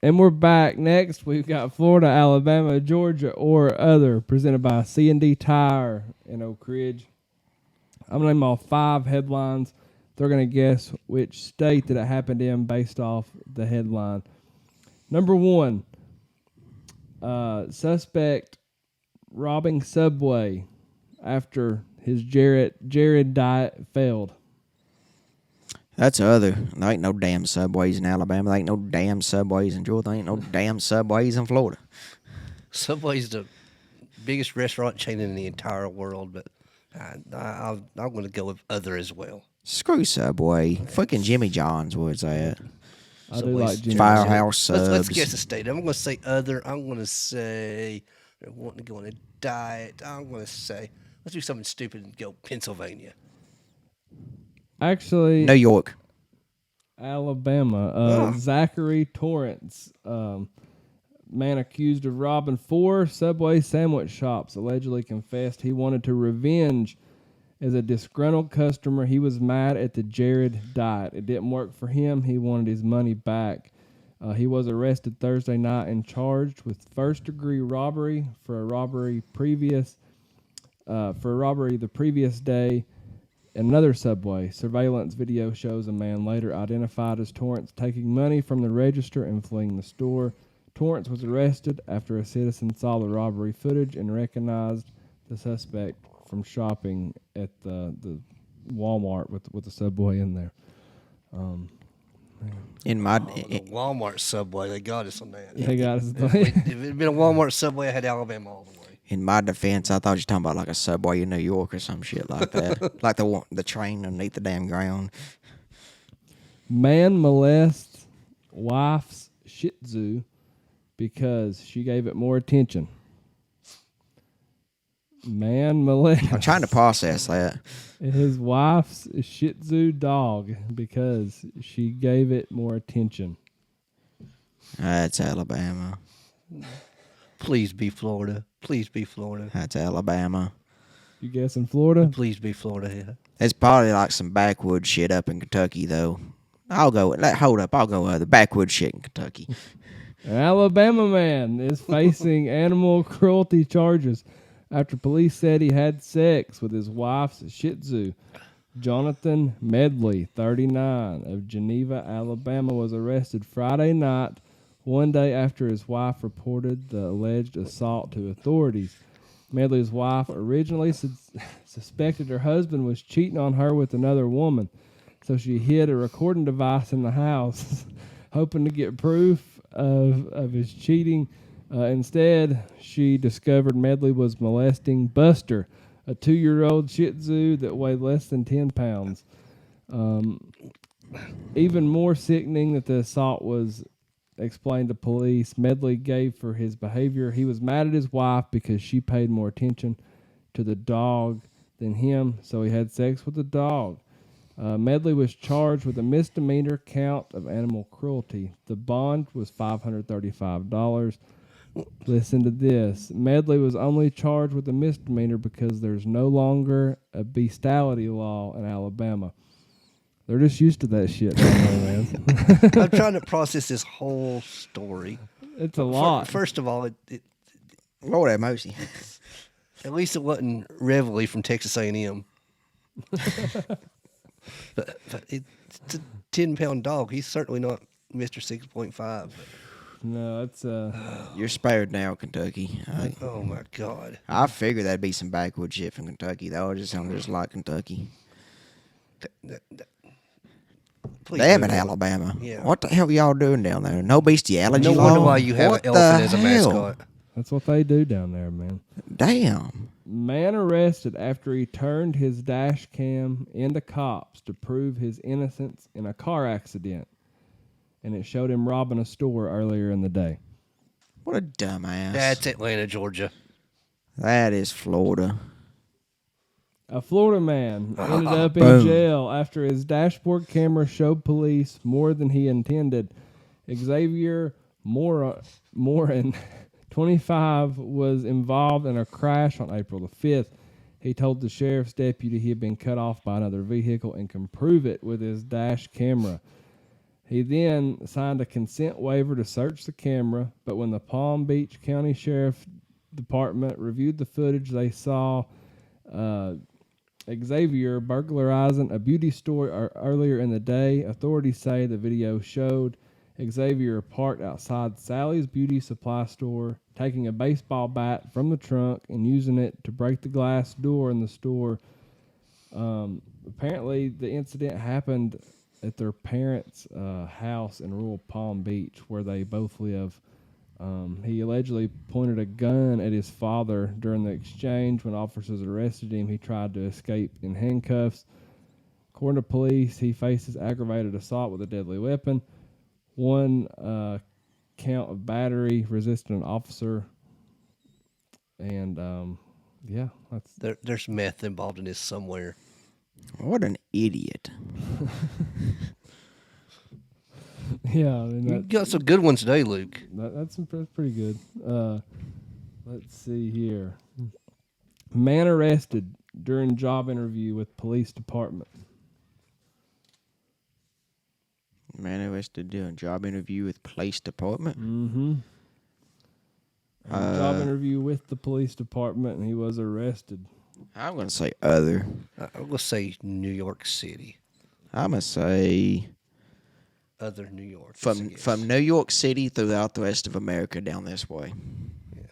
And we're back. Next, we've got Florida, Alabama, Georgia, or other, presented by C&D Tire in Oak Ridge. I'm going to name all 5 headlines. They're going to guess which state that it happened in based off the headline. Number 1, suspect robbing Subway after his Jared diet failed. That's other. There ain't no damn Subways in Alabama. There ain't no damn Subways in Georgia. There ain't no damn Subways in Florida. Subway's the biggest restaurant chain in the entire world, but I'm going to go with other as well. Screw Subway. Fucking Jimmy John's was that. I do like Jimmy Firehouse Subs. Let's guess a state. I'm going to say other. I'm going to say they're wanting to go on a diet. I'm going to say let's do something stupid and go Pennsylvania. Actually, New York. Alabama. Zachary Torrance, man accused of robbing 4 Subway sandwich shops, allegedly confessed he wanted to revenge as a disgruntled customer. He was mad at the Jared diet. It didn't work for him. He wanted his money back. He was arrested Thursday night and charged with first-degree robbery for a robbery the previous day. Another Subway surveillance video shows a man later identified as Torrance taking money from the register and fleeing the store. Torrance was arrested after a citizen saw the robbery footage and recognized the suspect from shopping at the Walmart with the Subway in there. In my The Walmart Subway, they got us on that. They got us. If it had been a Walmart Subway, I had Alabama all the way. In my defense, I thought you were talking about like a Subway in New York or some shit like that. Like the train underneath the damn ground. Man molests wife's Shih Tzu because she gave it more attention. Man molests I'm trying to process that. his wife's Shih Tzu dog because she gave it more attention. That's Alabama. Please be Florida. Please be Florida. That's Alabama. You guessing Florida? Please be Florida. Yeah. It's probably like some backwoods shit up in Kentucky, though. Hold up. I'll go the backwoods shit in Kentucky. An Alabama man is facing animal cruelty charges after police said he had sex with his wife's Shih Tzu. Jonathan Medley, 39, of Geneva, Alabama, was arrested Friday night, one day after his wife reported the alleged assault to authorities. Medley's wife originally suspected her husband was cheating on her with another woman, so she hid a recording device in the house, hoping to get proof of his cheating. Instead, she discovered Medley was molesting Buster, a 2-year-old Shih Tzu that weighed less than 10 pounds. Even more sickening that the assault was explained to police. Medley gave for his behavior. He was mad at his wife because she paid more attention to the dog than him, so he had sex with the dog. Medley was charged with a misdemeanor count of animal cruelty. The bond was $535. Listen to this. Medley was only charged with a misdemeanor because there's no longer a bestiality law in Alabama. They're just used to that shit down there, man. I'm trying to process this whole story. It's a lot. First of all, Lord have mercy. at least it wasn't Reveille from Texas A&M. but it's a 10-pound dog. He's certainly not Mr. 6.5. No, it's You're spared now, Kentucky. Oh my God! I figured that'd be some backwoods shit from Kentucky. That would just sound just like Kentucky. Please Damn move it, on. Alabama. Yeah. What the hell y'all doing down there? No bestiality No law? wonder why you have What an the elephant as a hell? mascot. that's what they do down there, man. Damn. Man arrested after he turned his dash cam into cops to prove his innocence in a car accident, and it showed him robbing a store earlier in the day. What a dumbass. That's Atlanta, Georgia. That is Florida. A Florida man ended up in Boom. jail after his dashboard camera showed police more than he intended. Xavier Morin, 25, was involved in a crash on April the 5th. He told the sheriff's deputy he had been cut off by another vehicle and can prove it with his dash camera. He then signed a consent waiver to search the camera, but when the Palm Beach County Sheriff Department reviewed the footage, they saw Xavier burglarizing a beauty store earlier in the day. Authorities say the video showed Xavier parked outside Sally's beauty supply store, taking a baseball bat from the trunk and using it to break the glass door in the store. Apparently, the incident happened at their parents' house in rural Palm Beach, where they both live. He allegedly pointed a gun at his father during the exchange. When officers arrested him, he tried to escape in handcuffs. According to police, he faces aggravated assault with a deadly weapon, one count of battery, resisting an officer, and There's meth involved in this somewhere. What an idiot. yeah. I mean, You got some good ones today, Luke. that's pretty good. Let's see here. Man arrested during job interview with police department. Man arrested doing a job interview with police department. Mm-hmm. Job interview with the police department, and he was arrested. I'm going to say other. I'm gonna say New York City. I'm going to say Other New York. from New York City throughout the rest of America down this way. Yeah.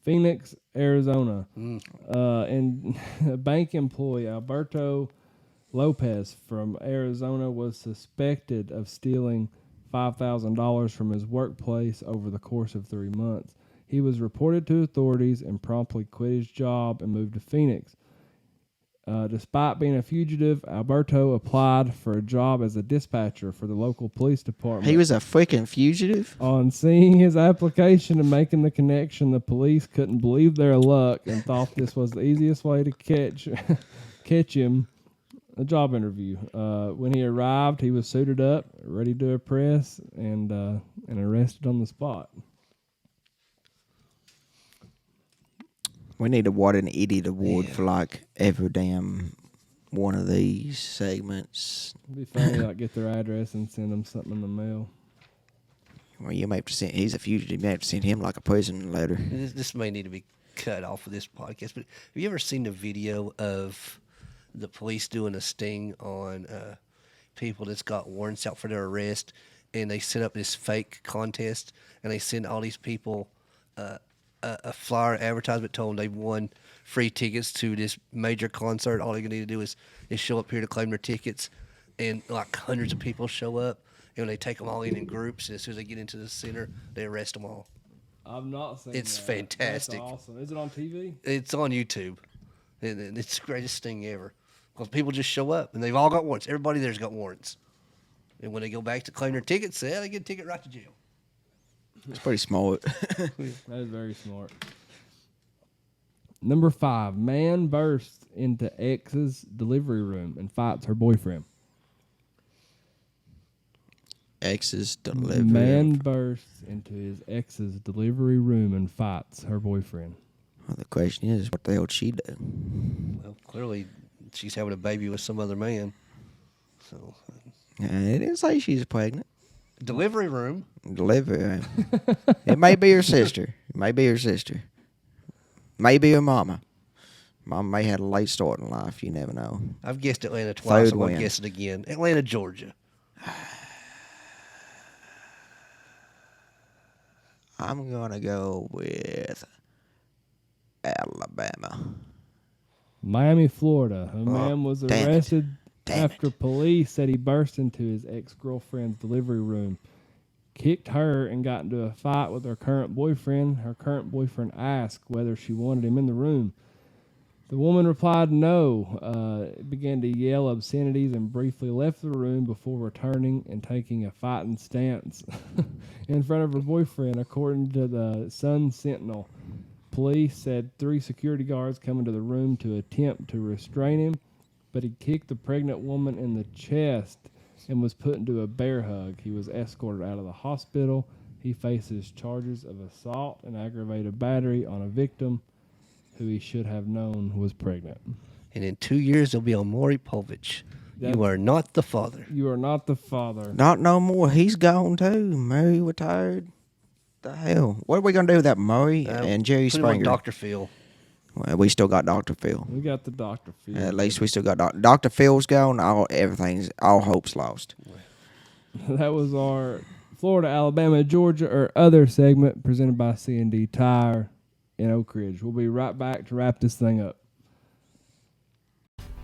Phoenix, Arizona. And a bank employee, Alberto Lopez from Arizona, was suspected of stealing $5,000 from his workplace over the course of 3 months. He was reported to authorities and promptly quit his job and moved to Phoenix. Despite being a fugitive, Alberto applied for a job as a dispatcher for the local police department. He was a freaking fugitive? On seeing his application and making the connection, the police couldn't believe their luck and thought this was the easiest way to catch him. A job interview. When he arrived, he was suited up, ready to impress, and arrested on the spot. We need to award an idiot award for like every damn one of these segments. It'd be funny, like get their address and send them something in the mail. Well, you may have to send. He's a fugitive. You may have to send him like a prison letter. This may need to be cut off of this podcast, but have you ever seen the video of the police doing a sting on people that's got warrants out for their arrest, and they set up this fake contest, and they send all these people a flyer advertisement telling them they won free tickets to this major concert. All they're gonna need to do is show up here to claim their tickets, and like hundreds of people show up, and when they take them all in groups, and as soon as they get into the center, they arrest them all. I've not seen It's that. fantastic. That's awesome. Is it on TV? It's on YouTube, and it's the greatest thing ever. Because people just show up, and they've all got warrants. Everybody there's got warrants. And when they go back to claim their tickets, they get a ticket right to jail. It's pretty smart. That is very smart. Number 5, man bursts into ex's delivery room and fights her boyfriend. Ex's delivery. Man bursts into his ex's delivery room and fights her boyfriend. Well, the question is, what the hell did she do? Well, clearly, she's having a baby with some other man. So, It didn't say she's pregnant. delivery room. Delivery room. It may be her sister. It may be her sister. Maybe her mama. Mama may have a late start in life. You never know. I've guessed Atlanta twice. Third I'm going to win. guess it again. Atlanta, Georgia. I'm going to go with Alabama. Miami, Florida. A man was damn it. arrested Damn after it. police said he burst into his ex-girlfriend's delivery room, kicked her, and got into a fight with her current boyfriend. Her current boyfriend asked whether she wanted him in the room. The woman replied no, began to yell obscenities, and briefly left the room before returning and taking a fighting stance in front of her boyfriend, according to the Sun Sentinel. Police said 3 security guards come into the room to attempt to restrain him, but he kicked the pregnant woman in the chest and was put into a bear hug. He was escorted out of the hospital. He faces charges of assault and aggravated battery on a victim who he should have known was pregnant. And in 2 years, they'll be on Maury Povich. You are not the father. You are not the father. Not no more. He's gone too. Murray retired. The hell? What are we gonna do with that Murray and Jerry Put him on Springer? Dr. Phil. Well, we still got Dr. Phil. We got the Dr. Phil. At least we still got Dr. Phil's gone. All hope's lost. That was our Florida, Alabama, Georgia, or other segment presented by C&D Tire in Oak Ridge. We'll be right back to wrap this thing up.